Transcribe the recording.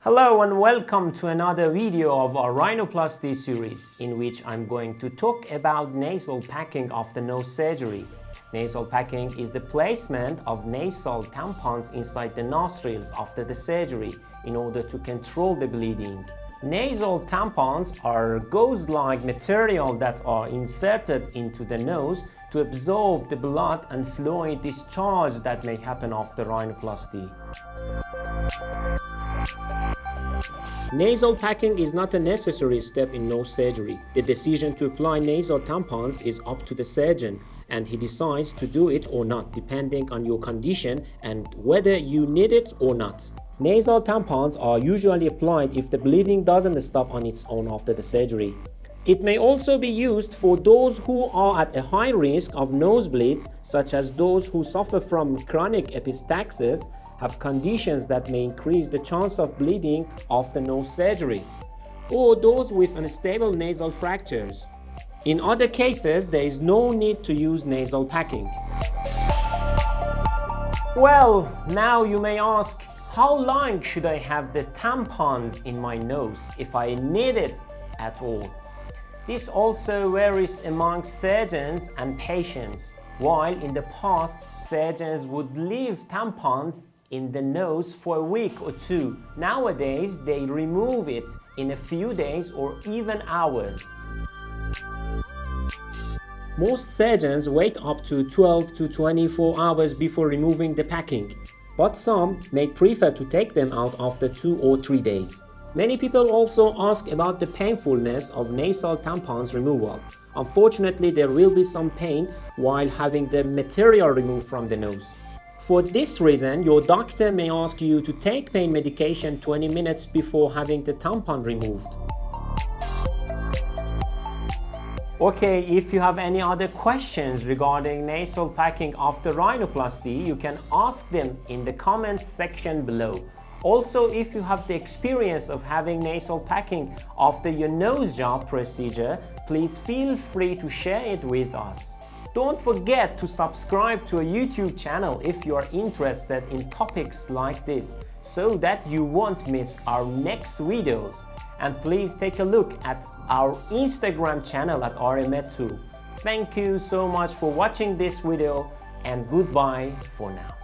Hello and welcome to another video of our Rhinoplasty series, in which I'm going to talk about nasal packing after nose surgery. Nasal packing is the placement of nasal tampons inside the nostrils after the surgery in order to control the bleeding. Nasal tampons are gauze-like material that are inserted into the nose to absorb the blood and fluid discharge that may happen after rhinoplasty. Nasal packing is not a necessary step in nose surgery. The decision to apply nasal tampons is up to the surgeon, and he decides to do it or not, depending on your condition and whether you need it or not. Nasal tampons are usually applied if the bleeding doesn't stop on its own after the surgery. It may also be used for those who are at a high risk of nosebleeds, such as those who suffer from chronic epistaxis, have conditions that may increase the chance of bleeding after nose surgery, or those with unstable nasal fractures. In other cases, there is no need to use nasal packing. Well, now you may ask, how long should I have the tampons in my nose if I need it at all? This also varies among surgeons and patients. While in the past, surgeons would leave tampons in the nose for a week or two, nowadays they remove it in a few days or even hours. Most surgeons wait up to 12 to 24 hours before removing the packing, but some may prefer to take them out after 2 or 3 days. Many people also ask about the painfulness of nasal tampons removal. Unfortunately, there will be some pain while having the material removed from the nose. For this reason, your doctor may ask you to take pain medication 20 minutes before having the tampon removed. Okay, if you have any other questions regarding nasal packing after rhinoplasty, you can ask them in the comments section below. Also, if you have the experience of having nasal packing after your nose job procedure, please feel free to share it with us. Don't forget to subscribe to our YouTube channel if you are interested in topics like this, so that you won't miss our next videos. And please take a look at our Instagram channel at AriaMedTour. Thank you so much for watching this video, and goodbye for now.